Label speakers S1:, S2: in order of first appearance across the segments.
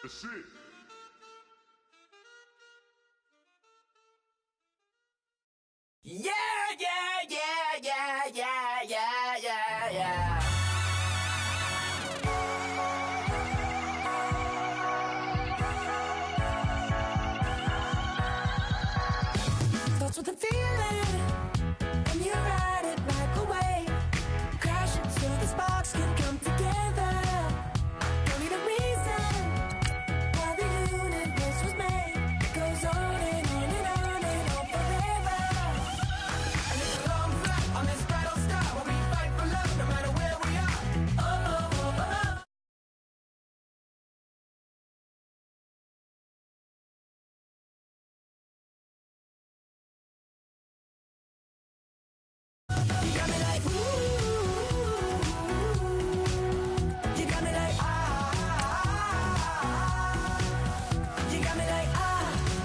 S1: That's it.
S2: Yeah, yeah, yeah, yeah, yeah, yeah, yeah, yeah. Starts with a feeling, and you ride it like a wave. Crash it so the sparks can come together. Don't need a reason why the universe was made. It goes on and on and on and on forever. And it's a long flight on this battle star where we fight for love no matter where we are. Oh, oh, oh, oh. You got me like, ooh. You got me like, you got me like,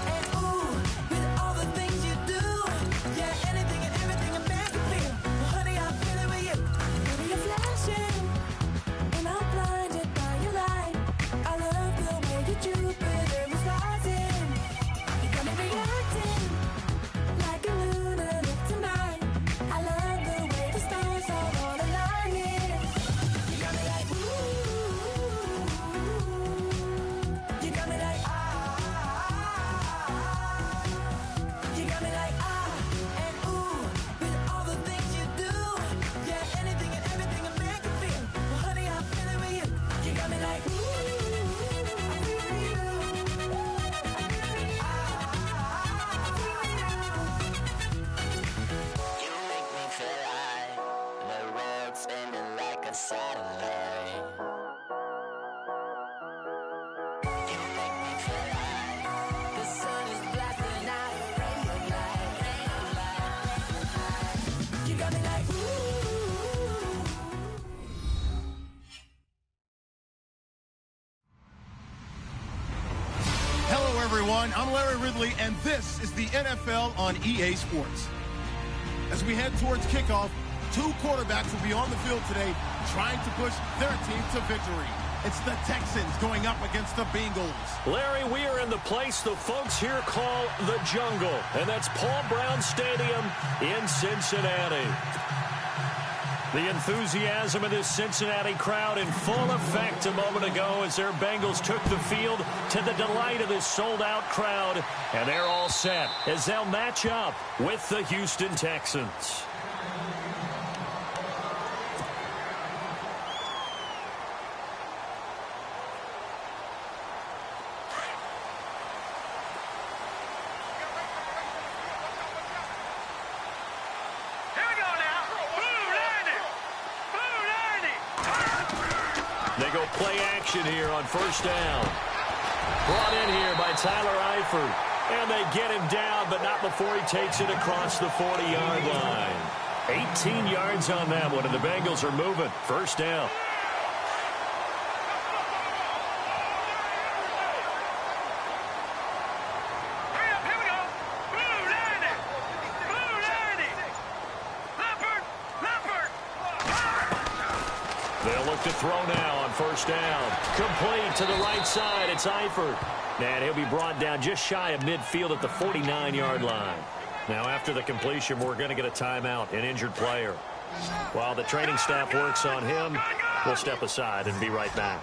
S2: and ooh. With all the things you do. Yeah, anything and everything a man can feel. Well, honey, I feel it with you. Baby, you're flashing, and I'm blinded by your light. I love the way you Jupiter is rising. You got me reacting like a lunar tonight. I love the way the stars are all aligning. You got me like, ooh. You got me like, you got me like, and ooh. With all the things you do. Yeah, anything and everything a man can feel. Well, honey, I feel it with you. You got me like, ooh. I feel you.
S3: You make me feel like the world's spinning like a satellite. You make me feel like
S2: The sun is blasting out a ray of light, ray of light. You got me like, ooh.
S4: Hello, everyone. I'm Larry Ridley, and this is the NFL on EA Sports. As we head towards kickoff, two quarterbacks will be on the field today trying to push their team to victory. It's the Texans going up against the Bengals.
S5: Larry, we are in the place the folks here call the jungle, and that's Paul Brown Stadium in Cincinnati. The enthusiasm of this Cincinnati crowd in full effect a moment ago as their Bengals took the field to the delight of this sold-out crowd. And they're all set as they'll match up with the Houston Texans. They go play action here on first down. Brought in here by Tyler Eifert. And they get him down, but not before he takes it across the 40-yard line. 18 yards on that one, and the Bengals are moving. First down. They'll look to throw now on first down. Complete to the right side. It's Eifert. And he'll be brought down just shy of midfield at the 49-yard line. Now, after the completion, we're going to get a timeout, an injured player. While the training staff works on him, we'll step aside and be right back.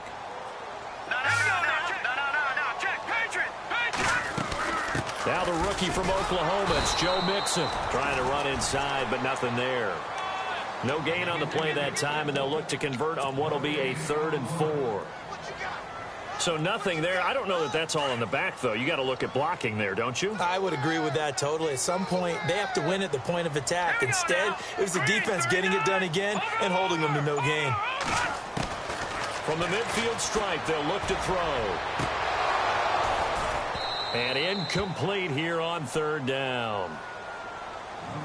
S5: Now the rookie from Oklahoma, it's Joe Mixon. Trying to run inside, but nothing there. No gain on the play that time, and they'll look to convert on what will be a 3rd and 4. So nothing there. I don't know that that's all in the back, though. You got to look at blocking there, don't you?
S6: I would agree with that totally. At some point, they have to win at the point of attack. Instead, it was the defense getting it done again and holding them to no gain.
S5: From the midfield stripe, they'll look to throw. And incomplete here on 3rd down.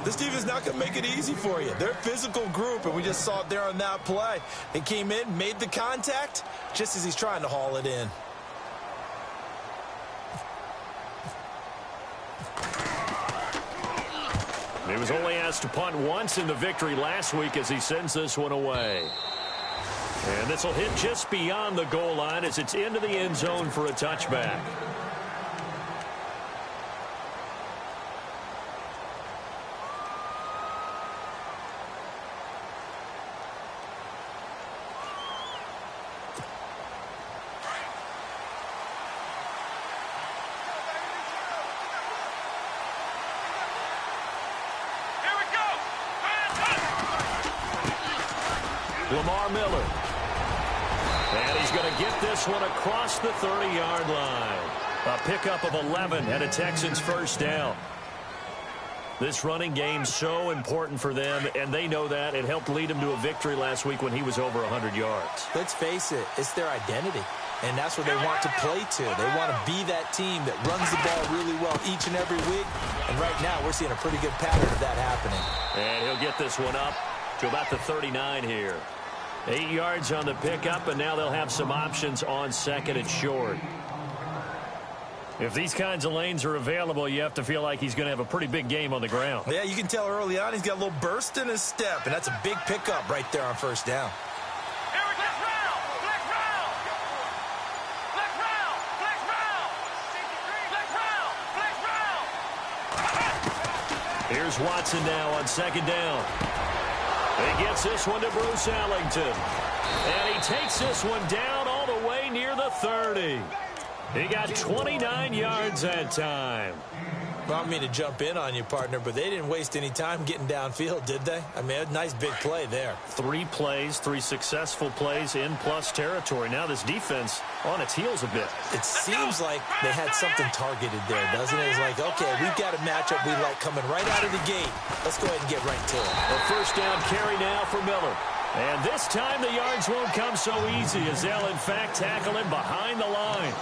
S6: This defense is not going to make it easy for you. They're a physical group, and we just saw it there on that play. They came in, made the contact, just as he's trying to haul it in.
S5: He was only asked to punt once in the victory last week as he sends this one away. And this will hit just beyond the goal line as it's into the end zone for a touchback. Lamar Miller. And he's going to get this one across the 30-yard line. A pickup of 11 and a Texans first down. This running game so important for them, and they know that. It helped lead them to a victory last week when he was over 100 yards.
S6: Let's face it, it's their identity, and that's what they want to play to. They want to be that team that runs the ball really well each and every week, and right now we're seeing a pretty good pattern of that happening.
S5: And he'll get this one up to about the 39 here. 8 yards on the pickup, and now they'll have some options on second and short. If these kinds of lanes are available, you have to feel like he's going to have a pretty big game on the ground.
S6: Yeah, you can tell early on he's got a little burst in his step, and that's a big pickup right there on first down.
S5: Here's Watson now on second down. He gets this one to Bruce Ellington. And he takes this one down all the way near the 30. He got 29 yards that time.
S6: I don't mean to jump in on you, partner, but they didn't waste any time getting downfield, did they? I mean, a nice big play there.
S5: 3 plays, 3 successful plays in plus territory. Now this defense on its heels a bit.
S6: It seems like they had something targeted there, doesn't it? It's like, okay, we've got a matchup we like coming right out of the gate. Let's go ahead and get right to it.
S5: A first down carry now for Miller. And this time the yards won't come so easy as they'll, in fact, tackle him behind the line.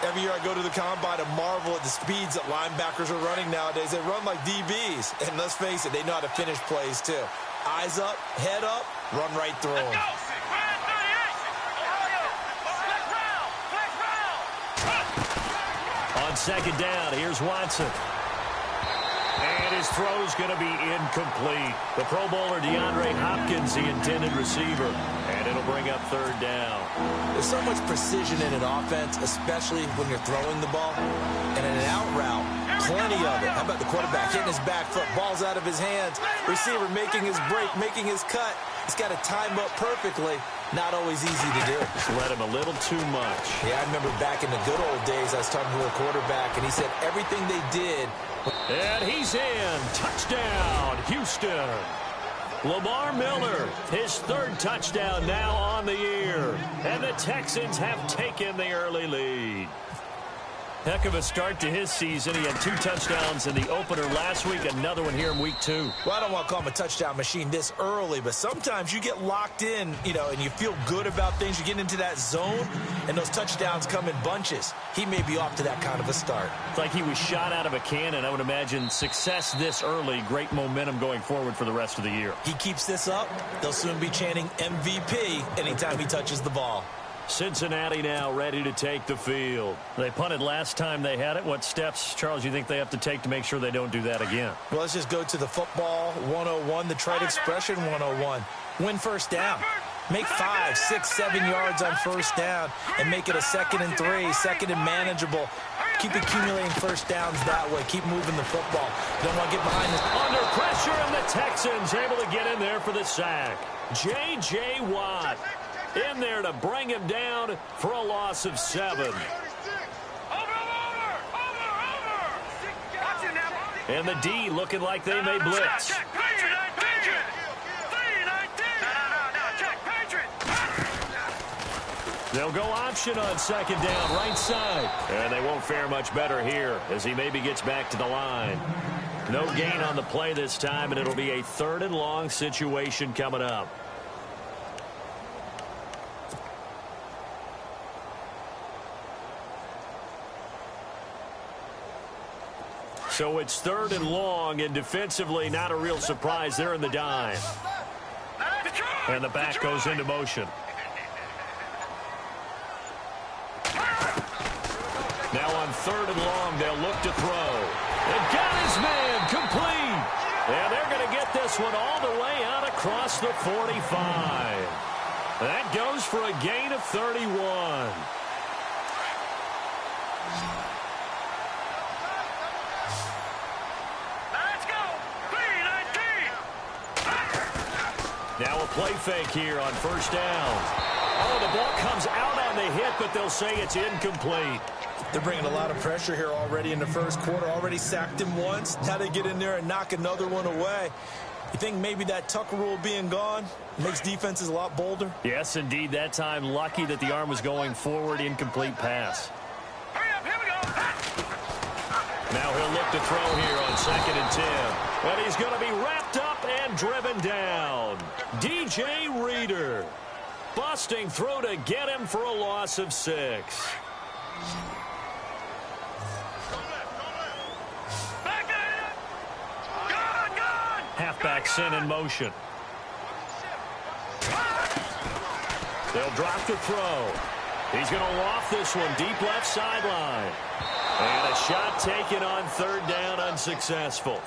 S6: Every year I go to the combine and marvel at the speeds that linebackers are running nowadays. They run like DBs. And let's face it, they know how to finish plays too. Eyes up, head up, run right through them.
S5: On second down, here's Watson. And his throw's going to be incomplete. The Pro Bowler DeAndre Hopkins, the intended receiver. And it'll bring up third down.
S6: There's so much precision in an offense, especially when you're throwing the ball. And in an out route, plenty of it. How about the quarterback hitting his back foot, ball's out of his hands, receiver making his break, making his cut. He's got to time up perfectly. Not always easy to do.
S5: Just let him a little too much.
S6: Yeah, I remember back in the good old days, I was talking to a quarterback, and he said everything they did.
S5: And he's in. Touchdown, Houston. Lamar Miller, his 3rd touchdown now on the year. And the Texans have taken the early lead. Heck of a start to his season. He had 2 touchdowns in the opener last week, another one here in week 2.
S6: Well, I don't want to call him a touchdown machine this early, but sometimes you get locked in, you know, and you feel good about things. You get into that zone, and those touchdowns come in bunches. He may be off to that kind of a start.
S5: It's like he was shot out of a cannon. I would imagine success this early, great momentum going forward for the rest of the year.
S6: He keeps this up, they'll soon be chanting MVP anytime he touches the ball.
S5: Cincinnati now ready to take the field. They punted last time they had it. What steps, Charles, you think they have to take to make sure they don't do that again?
S6: Well, let's just go to the football 101, the trite expression 101. Win first down. Make 5, 6, 7 yards on first down and make it a 2nd and 3, 2nd and manageable. Keep accumulating first downs that way. Keep moving the football. Don't want to get behind this.
S5: Under pressure, and the Texans able to get in there for the sack. J.J. Watt in there to bring him down for a loss of 7. And the D looking like they may blitz. They'll go option on second down, right side. And they won't fare much better here as he maybe gets back to the line. No gain on the play this time, and it'll be a 3rd and long situation coming up. So it's 3rd and long, and defensively not a real surprise. They're in the dime. And the back goes into motion. Now on 3rd and long, they'll look to throw. And got his man complete. And they're going to get this one all the way out across the 45. That goes for a gain of 31.
S1: Let's go.
S5: Now a play fake here on 1st down. Oh, the ball comes out on the hit, but they'll say it's incomplete.
S6: They're bringing a lot of pressure here already in the first quarter. Already sacked him once. Now they get in there and knock another one away. You think maybe that Tucker rule being gone makes defenses a lot bolder?
S5: Yes, indeed. That time, lucky that the arm was going forward. Incomplete pass.
S1: Hurry up, here we go.
S5: Now he'll look to throw here on 2nd and 10. And he's going to be wrapped up and driven down. DJ Reader. Busting through to get him for a loss of 6. Halfback sent in motion. They'll drop the throw. He's going to loft this one deep left sideline. And a shot taken on 3rd down, unsuccessful.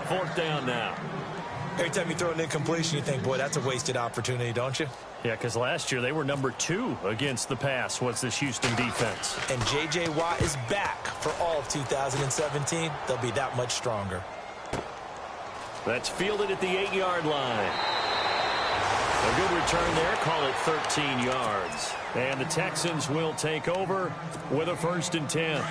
S5: 4th down now.
S6: Every time you throw an incompletion, you think, boy, that's a wasted opportunity, don't you?
S5: Yeah, because last year they were number 2 against the pass, was this Houston defense.
S6: And J.J. Watt is back for all of 2017. They'll be that much stronger.
S5: That's fielded at the 8-yard line. A good return there. Call it 13 yards. And the Texans will take over with a 1st and 10.
S1: Let's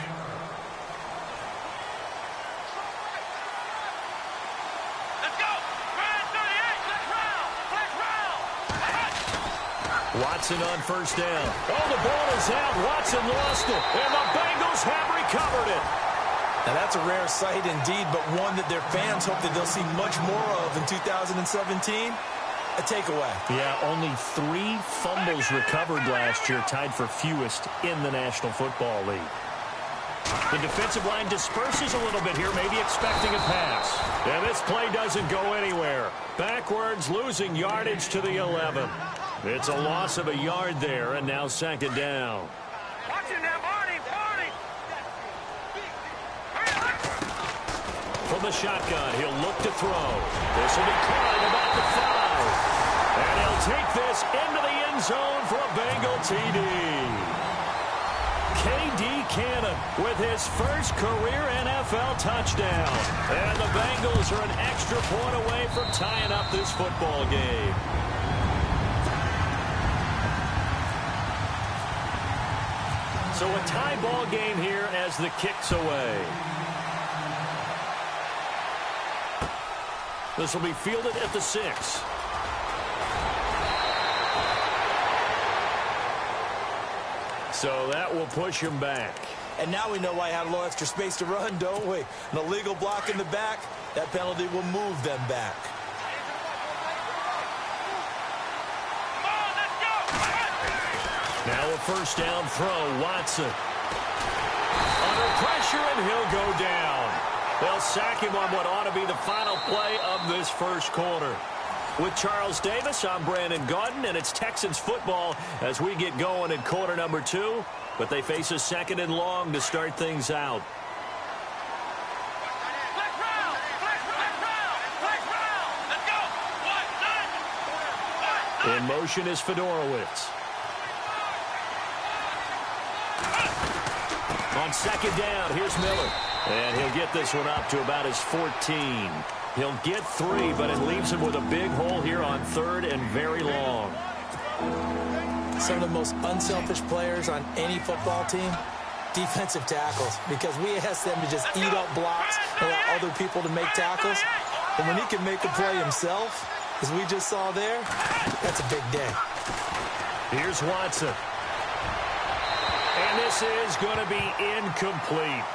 S1: go. Ryan 38. Let's round.
S5: Watson on 1st down. Oh, the ball is out. Watson lost it. And the Bengals have recovered it.
S6: Now, that's a rare sight indeed, but one that their fans hope that they'll see much more of in 2017. A takeaway.
S5: Yeah, only 3 fumbles recovered last year, tied for fewest in the National Football League. The defensive line disperses a little bit here, maybe expecting a pass. And this play doesn't go anywhere. Backwards, losing yardage to the 11. It's a loss of a yard there, and now 2nd down.
S1: Watch it now, Barney.
S5: From the shotgun, he'll look to throw. This will be caught at about the 5. And he'll take this into the end zone for a Bengal TD. K.D. Cannon with his first career NFL touchdown. And the Bengals are an extra point away from tying up this football game. So a tie ball game here as the kick's away. This will be fielded at the 6. So that will push him back.
S6: And now we know why he had a little extra space to run, don't we? An illegal block in the back, that penalty will move them back.
S5: Now a 1st down throw, Watson. Under pressure, and he'll go down. They'll sack him on what ought to be the final play of this first quarter. With Charles Davis, I'm Brandon Gaudin, and it's Texans football as we get going in quarter number 2. But they face a 2nd and long to start things out. In motion is Fedorowicz. On 2nd down, here's Miller. And he'll get this one up to about his 14. He'll get 3, but it leaves him with a big hole here on 3rd and very long.
S6: Some of the most unselfish players on any football team, defensive tackles, because we ask them to just eat up blocks and allow other people to make tackles. But when he can make a play himself, as we just saw there, that's a big day.
S5: Here's Watson. And this is going to be incomplete.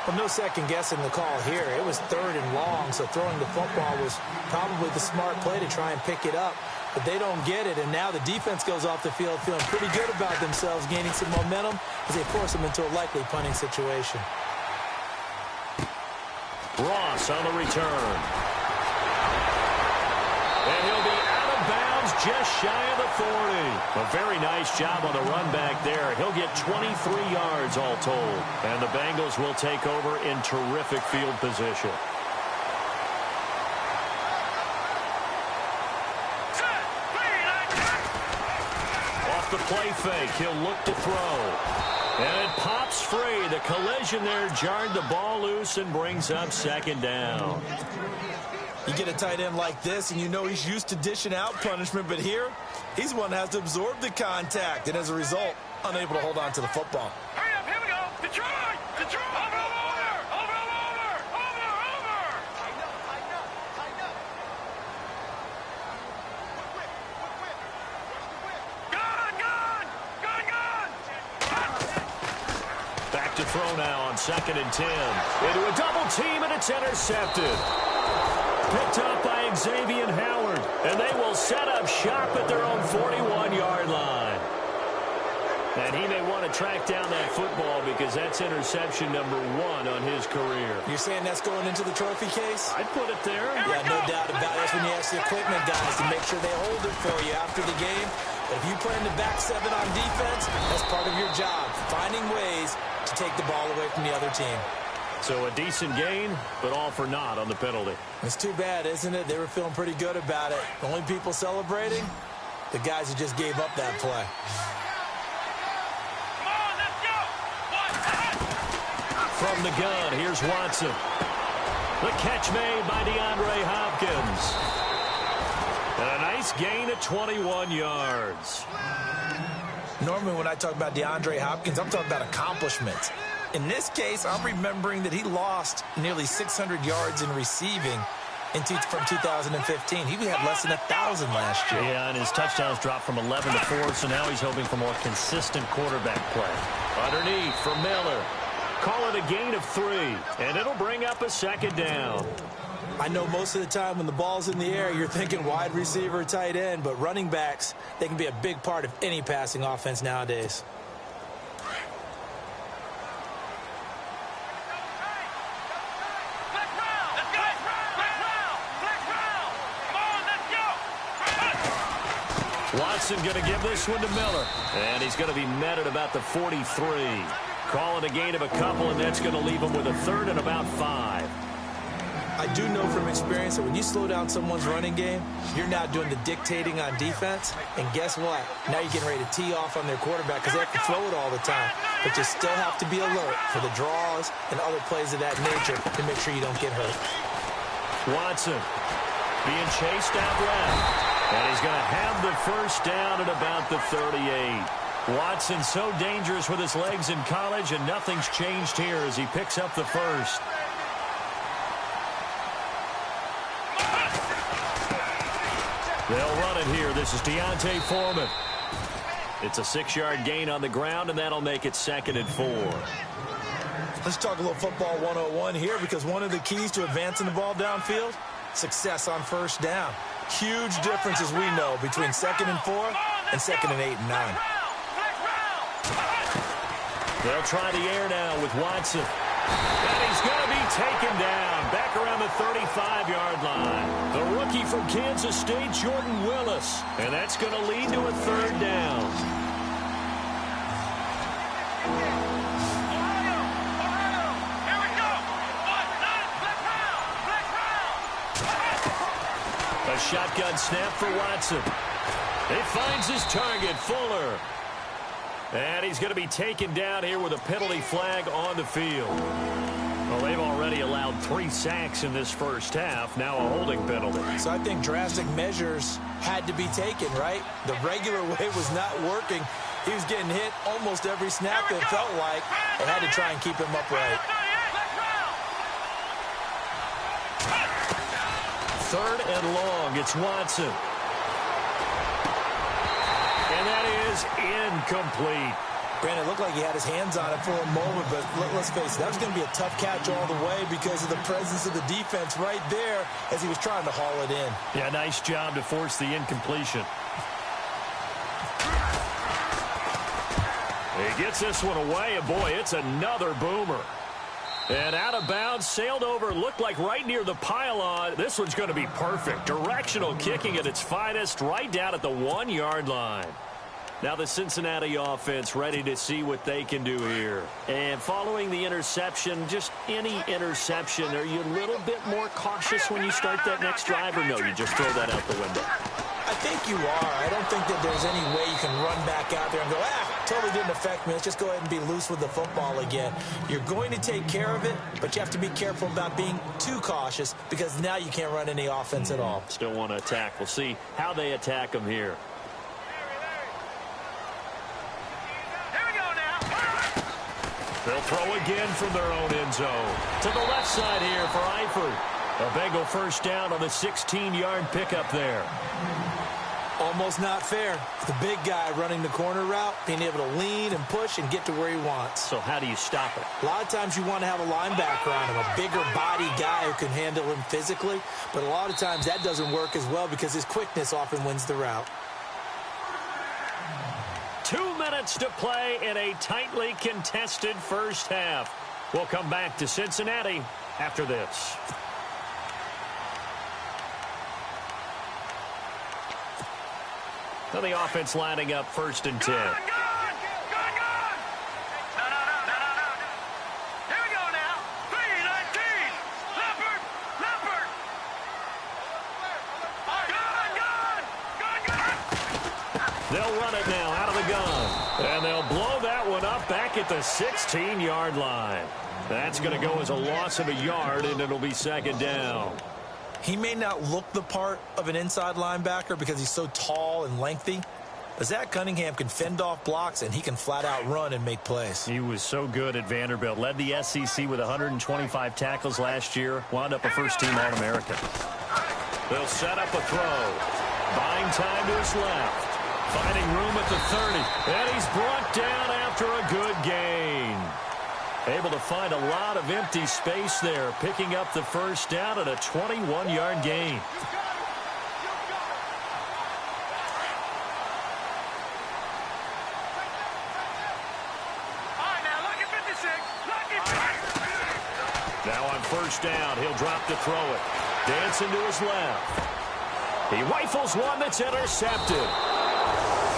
S6: Well, no second guessing the call here. It was 3rd and long, so throwing the football was probably the smart play to try and pick it up. But they don't get it, and now the defense goes off the field feeling pretty good about themselves, gaining some momentum as they force them into a likely punting situation.
S5: Ross on the return. And he'll be out of bounds just shy of the 40. A very nice job on the run back there. He'll get 23 yards all told. And the Bengals will take over in terrific field position. Off the play fake, he'll look to throw. And it pops free. The collision there jarred the ball loose and brings up second down.
S6: You get a tight end like this, and you know he's used to dishing out punishment, but here, he's one that has to absorb the contact, and as a result, unable to hold on to the football.
S1: Hurry up, here we go. Detroit! Detroit! Over!
S5: Back to throw now on 2nd and 10. Into a double team, and it's intercepted. Picked up by Xavier Howard, and they will set up shop at their own 41-yard line. And he may want to track down that football because that's interception number 1 on his career.
S6: You're saying that's going into the trophy case?
S5: I'd put it there.
S6: Yeah, no doubt about it. That's when you ask the equipment guys to make sure they hold it for you after the game. But if you play in the back 7 on defense, that's part of your job, finding ways to take the ball away from the other team.
S5: So a decent gain, but all for naught on the penalty.
S6: It's too bad, isn't it? They were feeling pretty good about it. The only people celebrating, the guys who just gave up that play.
S1: Come on, let's go!
S5: From the gun, here's Watson. The catch made by DeAndre Hopkins. And a nice gain of 21 yards.
S6: Normally when I talk about DeAndre Hopkins, I'm talking about accomplishments. In this case, I'm remembering that he lost nearly 600 yards in receiving from 2015. He had less than 1,000 last year.
S5: Yeah, and his touchdowns dropped from 11 to 4, so now he's hoping for more consistent quarterback play. Underneath for Miller. Call it a gain of 3, and it'll bring up a second down.
S6: I know most of the time when the ball's in the air, you're thinking wide receiver, tight end, but running backs, they can be a big part of any passing offense nowadays.
S5: Watson going to give this one to Miller. And he's going to be met at about the 43. Call it a gain of a couple, and that's going to leave him with a 3rd and about 5.
S6: I do know from experience that when you slow down someone's running game, you're now doing the dictating on defense. And guess what? Now you're getting ready to tee off on their quarterback because they have to throw it all the time. But you still have to be alert for the draws and other plays of that nature to make sure you don't get hurt.
S5: Watson being chased out left. And he's going to have the first down at about the 38. Watson so dangerous with his legs in college, and nothing's changed here as he picks up the first. They'll run it here. This is Deontay Foreman. It's a 6-yard gain on the ground, and that'll make it 2nd and 4.
S6: Let's talk a little football 101 here, because one of the keys to advancing the ball downfield, success on first down. Huge difference, as we know, between 2nd and 4 and 2nd and 8 and 9.
S5: They'll try the air now with Watson. And he's going to be taken down back around the 35-yard line. The rookie from Kansas State, Jordan Willis. And that's going to lead to a 3rd down. A shotgun snap for Watson. It finds his target, Fuller. And he's going to be taken down here with a penalty flag on the field. Well, they've already allowed 3 sacks in this first half. Now a holding penalty.
S6: So I think drastic measures had to be taken, right? The regular way was not working. He was getting hit almost every snap, it felt like. They had to try and keep him upright.
S5: 3rd and long. It's Watson. And that is incomplete.
S6: Brandon, it looked like he had his hands on it for a moment, but let's face it, that was going to be a tough catch all the way because of the presence of the defense right there as he was trying to haul it in.
S5: Yeah, nice job to force the incompletion. He gets this one away, and boy, it's another boomer. And out of bounds, sailed over, looked like right near the pylon. This one's going to be perfect. Directional kicking at its finest, right down at the 1-yard line. Now the Cincinnati offense ready to see what they can do here. And following the interception, just any interception, are you a little bit more cautious when you start that next drive, or no, you just throw that out the window?
S6: I think you are. I don't think that there's any way you can run back out there and go, totally didn't affect me. Let's just go ahead and be loose with the football again. You're going to take care of it, but you have to be careful about being too cautious because now you can't run any offense at all.
S5: Still want to attack. We'll see how they attack them here. They'll throw again from their own end zone. To the left side here for Eifert. A Bengal first down on the 16-yard pickup there.
S6: Almost not fair. The big guy running the corner route, being able to lean and push and get to where he wants.
S5: So how do you stop it?
S6: A lot of times you want to have a linebacker on him, a bigger body guy who can handle him physically. But a lot of times that doesn't work as well because his quickness often wins the route.
S5: 2 minutes to play in a tightly contested first half. We'll come back to Cincinnati after this. So the offense lining up 1st and 10.
S1: Here we go now. 3-19. Leopard.
S5: They'll run it now out of the gun. And they'll blow that one up back at the 16-yard line. That's going to go as a loss of a yard, and it'll be 2nd down.
S6: He may not look the part of an inside linebacker because he's so tall and lengthy. But Zach Cunningham can fend off blocks, and he can flat-out run and make plays.
S5: He was so good at Vanderbilt. Led the SEC with 125 tackles last year. Wound up a first-team All-American. They'll set up a throw. Buying time to his left. Finding room at the 30. And he's brought down after a good gain. Able to find a lot of empty space there, picking up the first down at a 21-yard gain. Now on first down, he'll drop to throw it. Dancing to his left. He rifles one that's intercepted.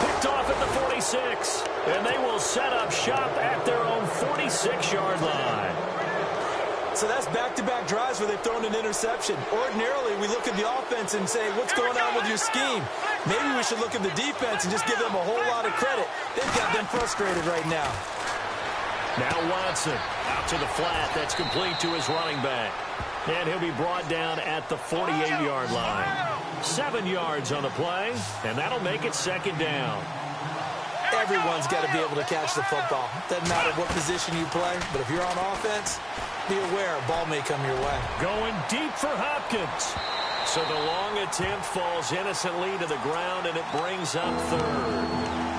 S5: Picked off at the 46. And they will set up shop at their own 46-yard line.
S6: So that's back-to-back drives where they've thrown an interception. Ordinarily, we look at the offense and say, what's going on with your scheme? Maybe we should look at the defense and just give them a whole lot of credit. They've got them frustrated right now.
S5: Now Watson out to the flat. That's complete to his running back. And he'll be brought down at the 48-yard line. 7 yards on the play, and that'll make it 2nd down.
S6: Everyone's got to be able to catch the football. Doesn't matter what position you play, but if you're on offense, be aware a ball may come your way.
S5: Going deep for Hopkins. So the long attempt falls innocently to the ground, and it brings up 3rd.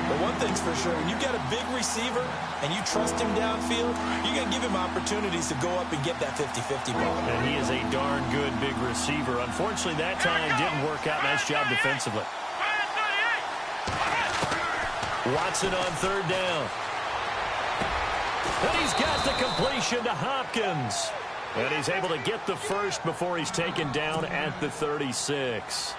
S6: But one thing's for sure, when you've got a big receiver and you trust him downfield, you're going to give him opportunities to go up and get that 50-50 ball.
S5: And he is a darn good big receiver. Unfortunately, that time didn't work out. Nice job defensively. Watson on 3rd down. And he's got the completion to Hopkins. And he's able to get the first before he's taken down at the 36.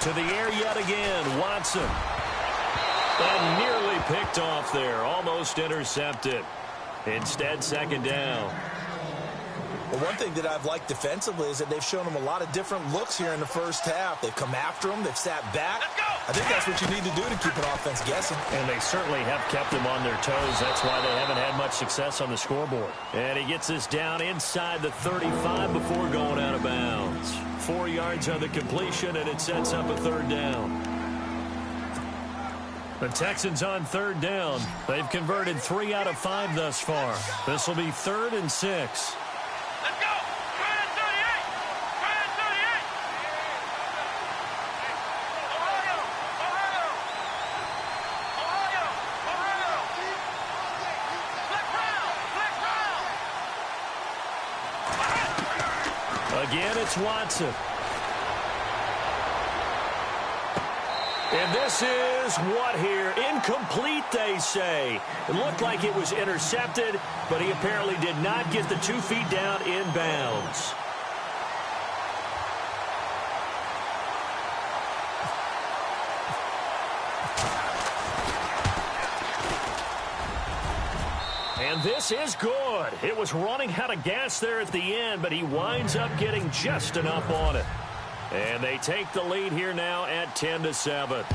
S5: To the air yet again, Watson. And nearly picked off there, almost intercepted. Instead, 2nd down.
S6: Well, one thing that I've liked defensively is that they've shown them a lot of different looks here in the first half. They've come after them. They've sat back. I think that's what you need to do to keep an offense guessing.
S5: And they certainly have kept them on their toes. That's why they haven't had much success on the scoreboard. And he gets this down inside the 35 before going out of bounds. 4 yards on the completion, and it sets up a 3rd down. The Texans on 3rd down. They've converted 3 out of 5 thus far. This will be 3rd and 6.
S1: Let's go! 38! 38! Ohio! Flick round!
S5: Again, it's Watson. And this is what here? Incomplete, they say. It looked like it was intercepted, but he apparently did not get the 2 feet down in bounds. And this is good. It was running out of gas there at the end, but he winds up getting just enough on it. And they take the lead here now at 10-7.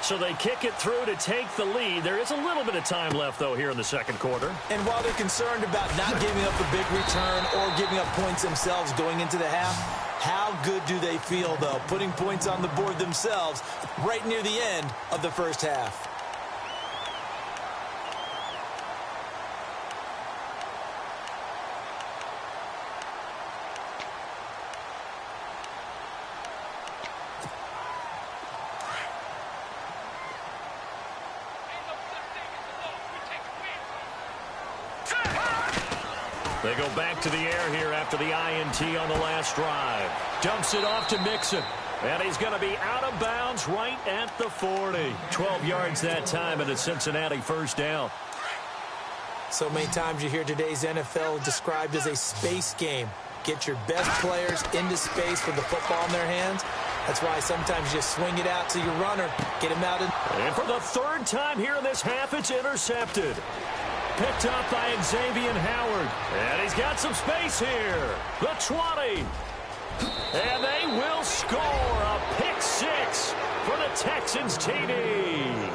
S5: So they kick it through to take the lead. There is a little bit of time left, though, here in the second quarter.
S6: And while they're concerned about not giving up a big return or giving up points themselves going into the half, how good do they feel, though, putting points on the board themselves right near the end of the first half?
S5: They go back to the air here after the INT on the last drive. Dumps it off to Mixon. And he's going to be out of bounds right at the 40. 12 yards that time and a Cincinnati first down.
S6: So many times you hear today's NFL described as a space game. Get your best players into space with the football in their hands. That's why sometimes you swing it out to your runner. Get him out.
S5: And for the third time here in this half, it's intercepted. Picked up by Xavier Howard. And he's got some space here. The 20. And they will score a pick six for the Texans TD.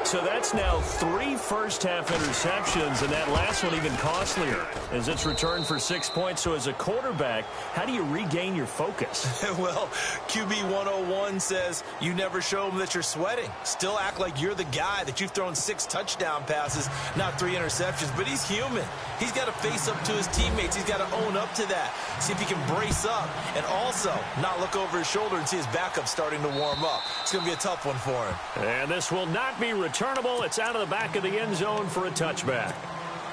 S5: So that's now 3 first-half interceptions, and that last one even costlier as it's returned for 6 points. So as a quarterback, how do you regain your focus?
S6: Well, QB 101 says you never show them that you're sweating. Still act like you're the guy, that you've thrown 6 touchdown passes, not 3 interceptions. But he's human. He's got to face up to his teammates. He's got to own up to that. See if he can brace up and also not look over his shoulder and see his backup starting to warm up. It's going to be a tough one for him.
S5: And this will not be returnable. It's out of the back of the end zone for a touchback.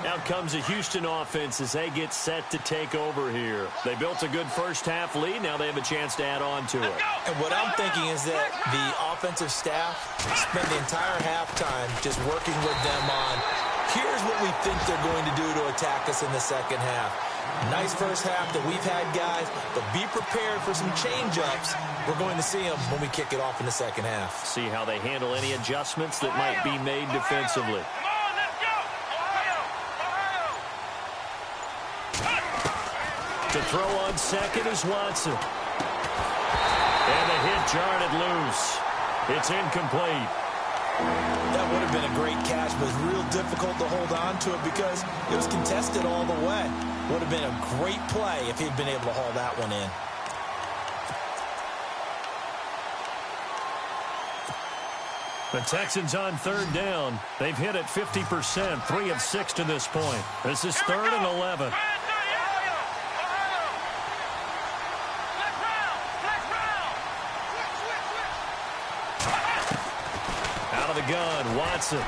S5: Out comes the Houston offense as they get set to take over here. They built a good first-half lead. Now they have a chance to add on to it.
S6: And what I'm thinking is that the offensive staff spent the entire halftime just working with them on, here's what we think they're going to do to attack us in the second half. Nice first half that we've had, guys, but be prepared for some change-ups. We're going to see them when we kick it off in the second half.
S5: See how they handle any adjustments that might be made defensively. To throw on second is Watson. And the hit jarred it loose. It's incomplete.
S6: That would have been a great catch, but it's real difficult to hold on to it because it was contested all the way. Would have been a great play if he'd been able to haul that one in.
S5: The Texans on third down. They've hit it 50%, 3 of 6 to this point. This is 3rd and 11. Out of the gun, Watson.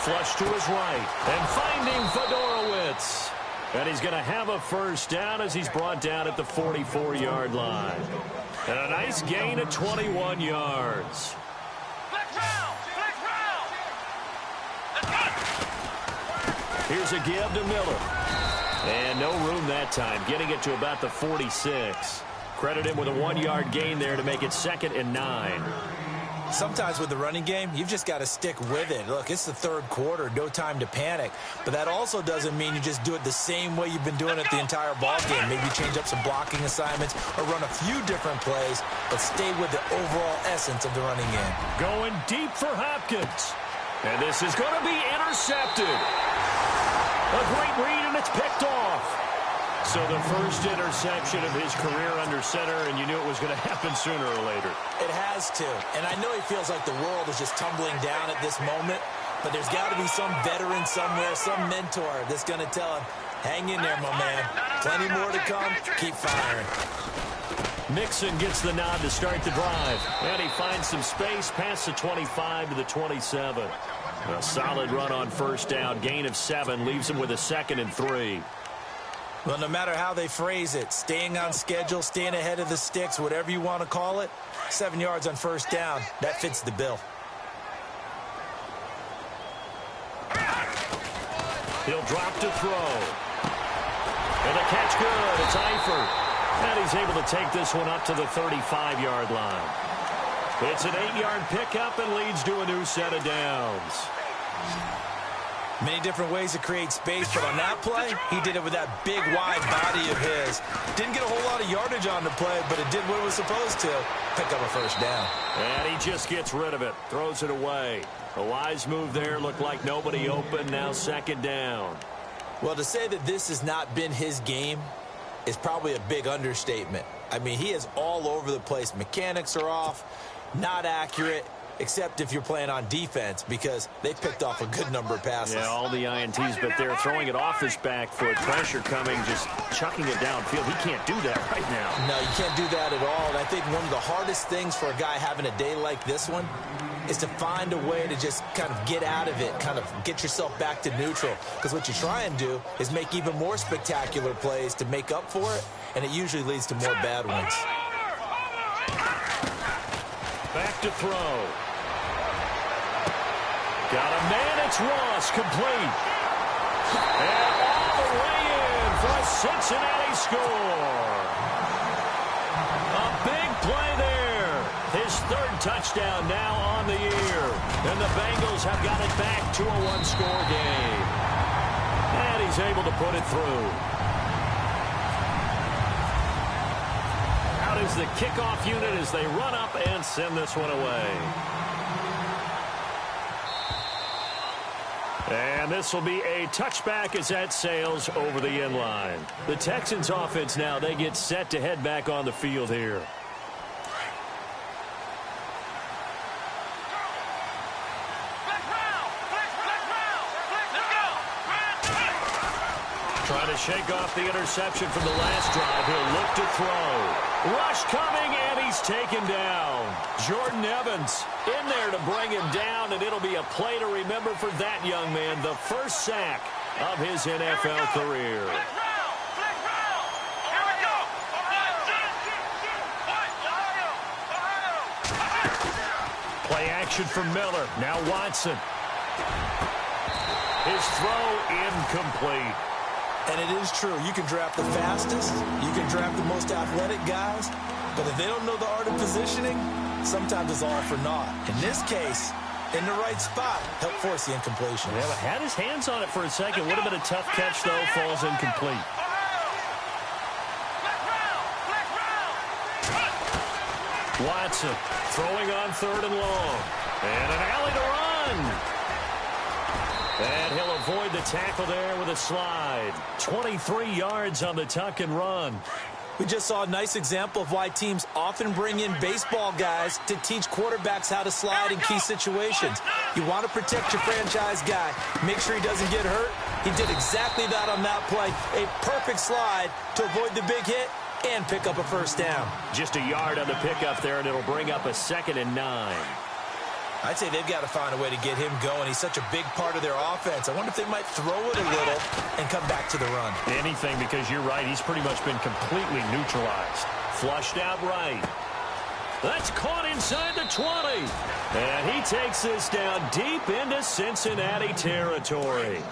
S5: Flush to his right. And finding Fedorowicz. And he's going to have a first down as he's brought down at the 44-yard line. And a nice gain of 21 yards. Here's a give to Miller. And no room that time, getting it to about the 46. Credit him with a 1-yard gain there to make it 2nd and 9.
S6: Sometimes with the running game, you've just got to stick with it. Look, it's the third quarter, no time to panic. But that also doesn't mean you just do it the same way you've been doing it the entire ball game. Maybe change up some blocking assignments or run a few different plays, but stay with the overall essence of the running game.
S5: Going deep for Hopkins. And this is going to be intercepted. A great read, and it's picked off. So the first interception of his career under center, and you knew it was going to happen sooner or later.
S6: It has to. And I know he feels like the world is just tumbling down at this moment, but there's got to be some veteran somewhere, some mentor that's going to tell him, hang in there, my man. Plenty more to come. Keep firing.
S5: Mixon gets the nod to start the drive. And he finds some space past the 25 to the 27. A solid run on first down. Gain of 7 leaves him with a 2nd and 3.
S6: Well, no matter how they phrase it, staying on schedule, staying ahead of the sticks, whatever you want to call it, 7 yards on first down, that fits the bill.
S5: He'll drop to throw. And the catch good. It's Eifert. And he's able to take this one up to the 35-yard line. It's an 8-yard pickup and leads to a new set of downs.
S6: Many different ways to create space, but on that play, he did it with that big, wide body of his. Didn't get a whole lot of yardage on the play, but it did what it was supposed to. Pick up a first down.
S5: And he just gets rid of it. Throws it away. A wise move there. Looked like nobody open. Now second down.
S6: Well, to say that this has not been his game is probably a big understatement. I mean, he is all over the place. Mechanics are off, not accurate, except if you're playing on defense, because they picked off a good number of passes.
S5: Yeah, all the INTs, but they're throwing it off his back foot. Pressure coming, just chucking it downfield. He can't do that right now.
S6: No, you can't do that at all. And I think one of the hardest things for a guy having a day like this one is to find a way to just kind of get out of it, kind of get yourself back to neutral. Because what you try and do is make even more spectacular plays to make up for it, and it usually leads to more bad ones.
S5: Back to throw. Got a man, it's Ross, complete. And all the way in for a Cincinnati score. A big play there. His third touchdown now on the year. And the Bengals have got it back to a one-score game. And he's able to put it through. Out is the kickoff unit as they run up and send this one away. And this will be a touchback as that sails over the end line. The Texans offense now, they get set to head back on the field here. Trying to shake off the interception from the last drive. He'll look to throw. Rush coming, and he's taken down. Jordan Evans in there to bring him down, and it'll be a play to remember for that young man. The first sack of his NFL career. Play action for Miller. Now Watson. His throw incomplete.
S6: And it is true. You can draft the fastest. You can draft the most athletic guys. But if they don't know the art of positioning, sometimes it's all for naught. In this case, in the right spot, help force the incompletion.
S5: Yeah, but had his hands on it for a second. Would have been a tough catch, though. Falls incomplete. Watson throwing on third and long. And an alley to run. And he'll avoid the tackle there with a slide. 23 yards on the tuck and run.
S6: We just saw a nice example of why teams often bring in baseball guys to teach quarterbacks how to slide in key situations. You want to protect your franchise guy. Make sure he doesn't get hurt. He did exactly that on that play. A perfect slide to avoid the big hit and pick up a first down.
S5: Just a yard on the pickup there, and it'll bring up a 2nd and 9.
S6: I'd say they've got to find a way to get him going. He's such a big part of their offense. I wonder if they might throw it a little and come back to the run.
S5: Anything, because you're right. He's pretty much been completely neutralized. Flushed out right. That's caught inside the 20. And he takes this down deep into Cincinnati territory.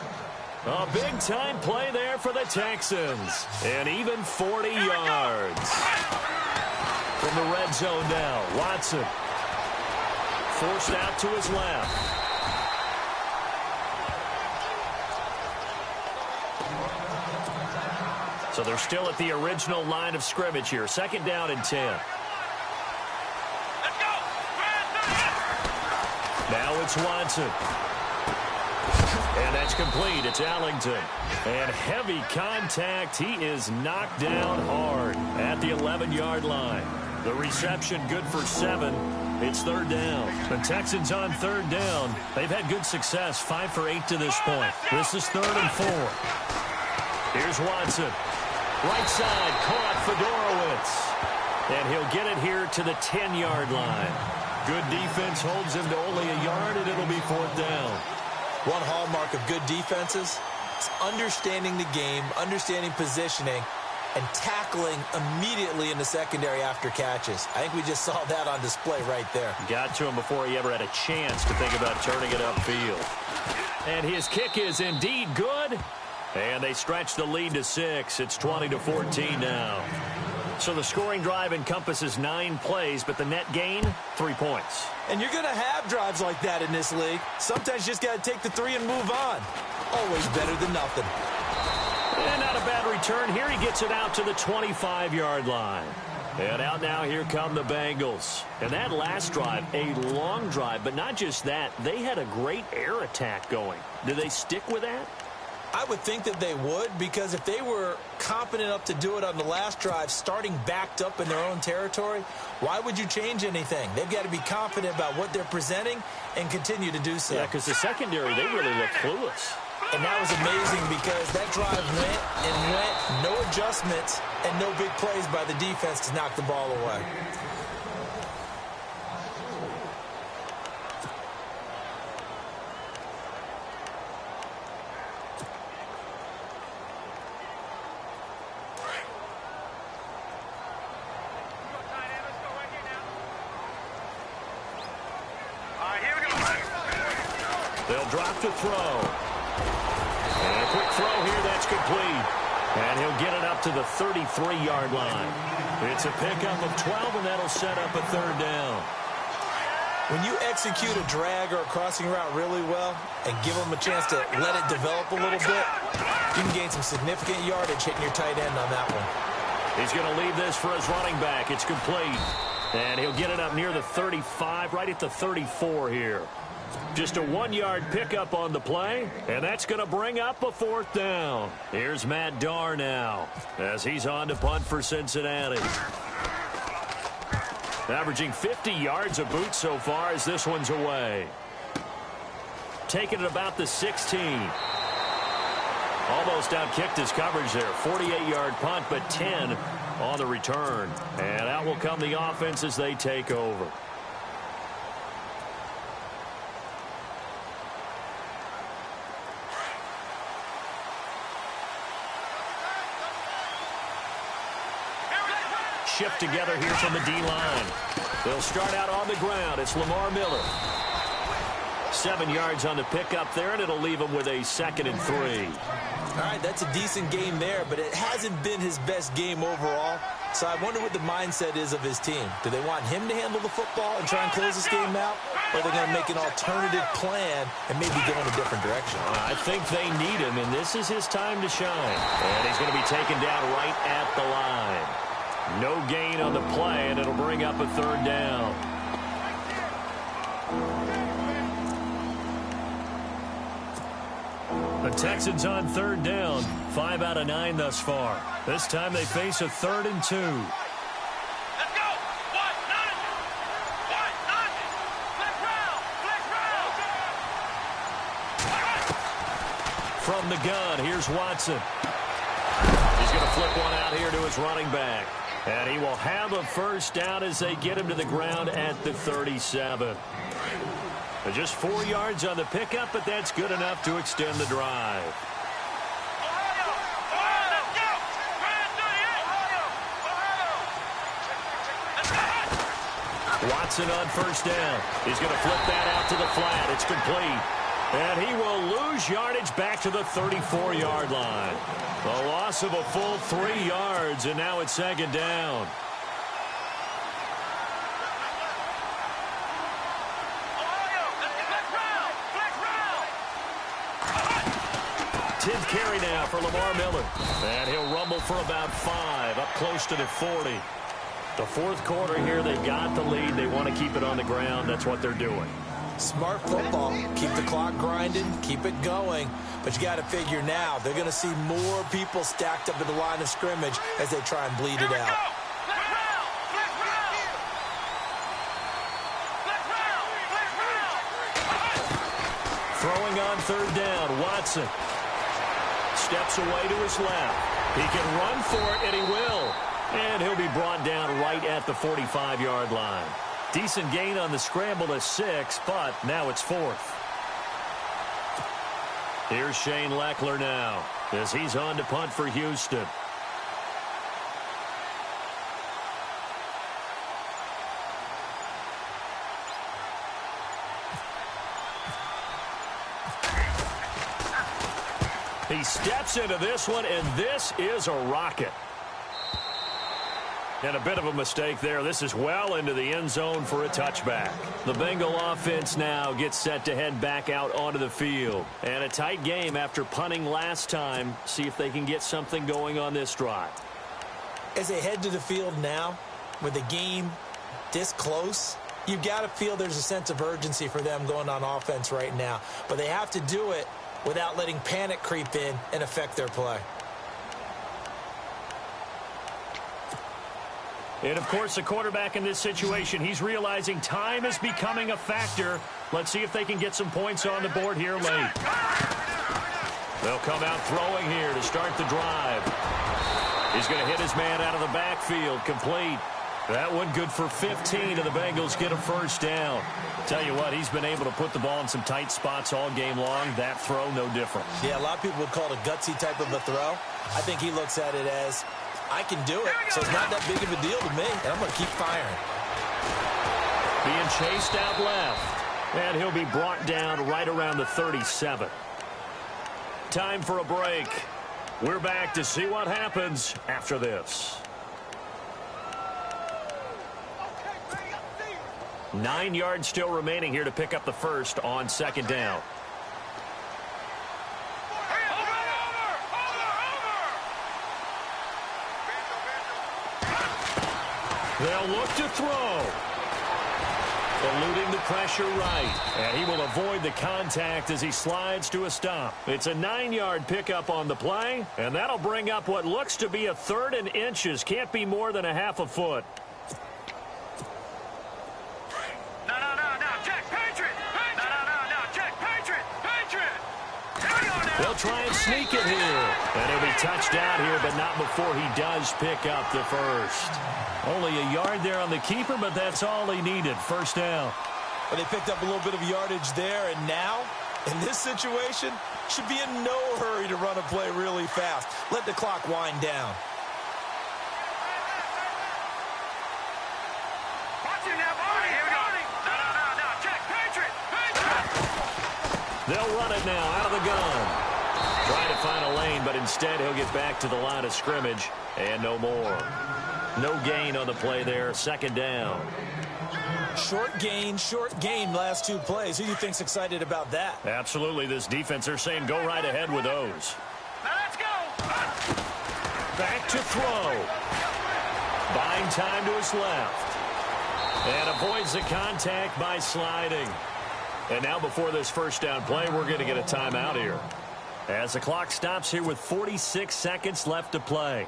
S5: A big-time play there for the Texans. And even 40 yards. From the red zone now, Watson. Forced out to his left. So they're still at the original line of scrimmage here. 2nd down and 10.
S1: Let's go!
S5: Now it's Watson. And that's complete. It's Ellington. And heavy contact. He is knocked down hard at the 11-yard line. The reception good for 7. It's 3rd down. The Texans on 3rd down. They've had good success, 5 for 8 to this point. This is 3rd and 4. Here's Watson. Right side, caught Fedorowicz. And he'll get it here to the 10-yard line. Good defense holds him to only a yard, and it'll be 4th down.
S6: One hallmark of good defenses It's understanding the game, understanding positioning, and tackling immediately in the secondary after catches. I think we just saw that on display right there.
S5: Got to him before he ever had a chance to think about turning it upfield. And his kick is indeed good. And they stretch the lead to 6. It's 20-14 now. So the scoring drive encompasses 9 plays, but the net gain, 3 points.
S6: And you're going to have drives like that in this league. Sometimes you just got to take the 3 and move on. Always better than nothing.
S5: And not a bad return here. He gets it out to the 25-yard line. And out now, here come the Bengals. And that last drive, a long drive, but not just that. They had a great air attack going. Do they stick with that?
S6: I would think that they would, because if they were competent enough to do it on the last drive, starting backed up in their own territory, why would you change anything? They've got to be confident about what they're presenting and continue to do so.
S5: Yeah, because the secondary, they really look clueless.
S6: And that was amazing because that drive went and went, no adjustments, and no big plays by the defense to knock the ball away.
S5: They'll drop the throw. And a quick throw here, that's complete. And he'll get it up to the 33-yard line. It's a pickup of 12, and that'll set up a 3rd down.
S6: When you execute a drag or a crossing route really well and give them a chance to let it develop a little bit, you can gain some significant yardage hitting your tight end on that one.
S5: He's going to leave this for his running back. It's complete. And he'll get it up near the 35, right at the 34 here. Just a 1-yard pickup on the play, and that's going to bring up a 4th down. Here's Matt Darr now as he's on to punt for Cincinnati. Averaging 50 yards a boot so far as this one's away. Taking it about the 16. Almost outkicked his coverage there. 48-yard punt, but 10 on the return. And out will come the offense as they take over. Shift together here from the D-line. They'll start out on the ground. It's Lamar Miller. 7 yards on the pickup there, and it'll leave him with a 2nd and 3.
S6: All right, that's a decent game there, but it hasn't been his best game overall. So I wonder what the mindset is of his team. Do they want him to handle the football and try and close this game out? Or are they going to make an alternative plan and maybe go in a different direction?
S5: I think they need him, and this is his time to shine. And he's going to be taken down right at the line. No gain on the play, and it'll bring up a 3rd down. The Texans on 3rd down. 5 out of 9 thus far. This time they face a 3rd and 2.
S1: Let's go! What? None! What? None! Flex round! Flex round!
S5: From the gun, here's Watson. He's going to flip one out here to his running back. And he will have a 1st down as they get him to the ground at the 37. Just 4 yards on the pickup, but that's good enough to extend the drive. Watson on 1st down. He's going to flip that out to the flat. It's complete. And he will lose yardage back to the 34-yard line. A loss of a full 3 yards, and now it's 2nd down. Tenth carry now for Lamar Miller. And he'll rumble for about 5, up close to the 40. The 4th quarter here, they've got the lead. They want to keep it on the ground. That's what they're doing.
S6: Smart football. Keep the clock grinding. Keep it going. But you got to figure now, they're going to see more people stacked up at the line of scrimmage as they try and bleed it out.
S5: Throwing on 3rd down, Watson. Steps away to his left. He can run for it, and he will. And he'll be brought down right at the 45-yard line. Decent gain on the scramble to 6, but now it's 4th. Here's Shane Leckler now as he's on to punt for Houston. He steps into this one, and this is a rocket. And a bit of a mistake there. This is well into the end zone for a touchback. The Bengal offense now gets set to head back out onto the field. And a tight game after punting last time. See if they can get something going on this drive.
S6: As they head to the field now, with the game this close, you've got to feel there's a sense of urgency for them going on offense right now. But they have to do it without letting panic creep in and affect their play.
S5: And, of course, the quarterback in this situation, he's realizing time is becoming a factor. Let's see if they can get some points on the board here late. They'll come out throwing here to start the drive. He's going to hit his man out of the backfield, complete. That one good for 15, and the Bengals get a first down. Tell you what, he's been able to put the ball in some tight spots all game long. That throw, no different.
S6: Yeah, a lot of people would call it a gutsy type of a throw. I think he looks at it as, I can do it, so it's not that big of a deal to me, and I'm going to keep firing.
S5: Being chased out left, and he'll be brought down right around the 37. Time for a break. We're back to see what happens after this. 9 yards still remaining here to pick up the first on second down. They'll look to throw. Eluding the pressure right. And he will avoid the contact as he slides to a stop. It's a 9-yard pickup on the play, and that'll bring up what looks to be a 3rd and inches. Can't be more than a half a foot. They'll try and sneak it here. And he'll be touched out here, but not before he does pick up the first. Only a yard there on the keeper, but that's all he needed. First down.
S6: But they picked up a little bit of yardage there, and now, in this situation, should be in no hurry to run a play really fast. Let the clock wind down.
S5: They'll run it now out of the gun. Trying to find a lane, but instead he'll get back to the line of scrimmage and no more. No gain on the play there. Second down.
S6: Short gain, last 2 plays. Who do you think's excited about that?
S5: Absolutely. This defense, they're saying go right ahead with those.
S1: Now let's go.
S5: Back to throw. Buying time to his left. And avoids the contact by sliding. And now before this first down play, we're going to get a timeout here. As the clock stops here with 46 seconds left to play.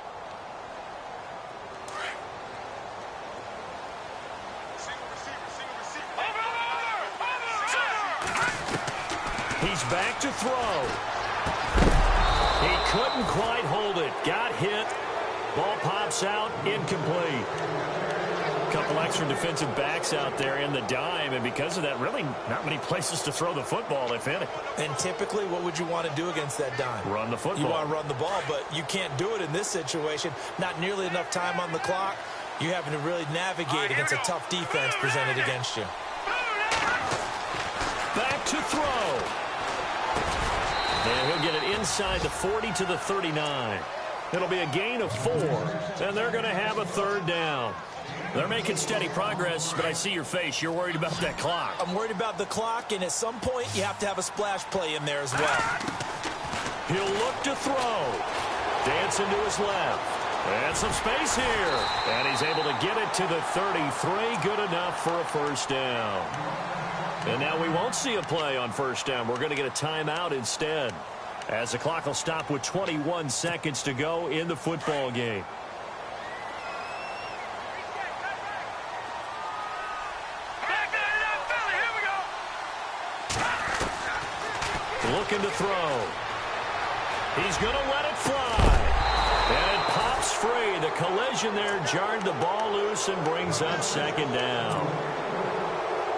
S5: He's back to throw. He couldn't quite hold it. Got hit. Ball pops out. Incomplete. Couple extra defensive backs out there in the dime, and because of that, really not many places to throw the football, if any.
S6: And typically, what would you want to do against that dime?
S5: Run the football.
S6: You want to run the ball, but you can't do it in this situation. Not nearly enough time on the clock. You're having to really navigate against a tough defense presented against you.
S5: Back to throw. And he'll get it inside the 40 to the 39. It'll be a gain of 4, and they're going to have a third down. They're making steady progress, but I see your face. You're worried about that clock.
S6: I'm worried about the clock, and at some point, you have to have a splash play in there as well.
S5: He'll look to throw. Dancing to his left. And some space here. And he's able to get it to the 33. Good enough for a first down. And now we won't see a play on first down. We're going to get a timeout instead, as the clock will stop with 21 seconds to go in the football game. Looking to throw. He's going to let it fly. And it pops free. The collision there jarred the ball loose and brings up second down.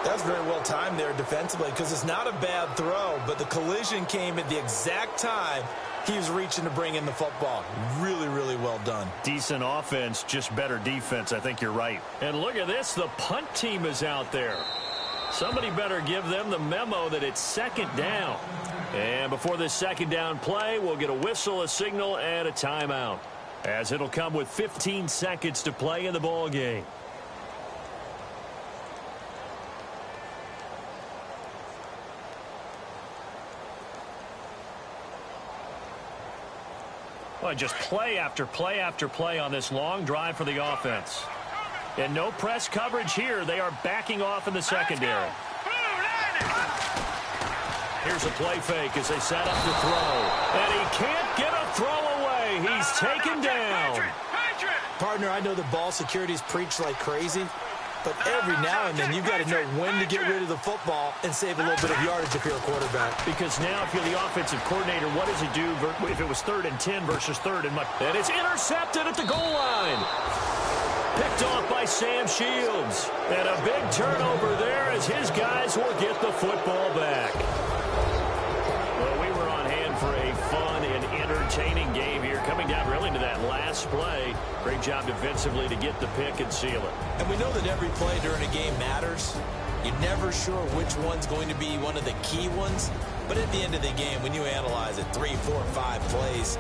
S6: That's very well timed there defensively because it's not a bad throw, but the collision came at the exact time he was reaching to bring in the football. Really, really well done.
S5: Decent offense, just better defense. I think you're right. And look at this. The punt team is out there. Somebody better give them the memo that it's second down. And before this second down play, we'll get a whistle, a signal, and a timeout, as it'll come with 15 seconds to play in the ball game. Well, just play after play after play on this long drive for the offense. And no press coverage here. They are backing off in the secondary. Here's a play fake as they set up to throw. And he can't get a throw away. He's taken down.
S6: Partner, I know the ball security's preached like crazy, but every now and then you've got to know when to get rid of the football and save a little bit of yardage if you're a quarterback.
S5: Because now if you're the offensive coordinator, what does he do if it was 3rd and 10 versus 3rd and much? And it's intercepted at the goal line. Picked off by Sam Shields. And a big turnover there as his guys will get the football back. Well, we were on hand for a fun and entertaining game here, coming down really to that last play. Great job defensively to get the pick and seal it.
S6: And we know that every play during a game matters. You're never sure which one's going to be one of the key ones. But at the end of the game, when you analyze it, 3, 4, 5 plays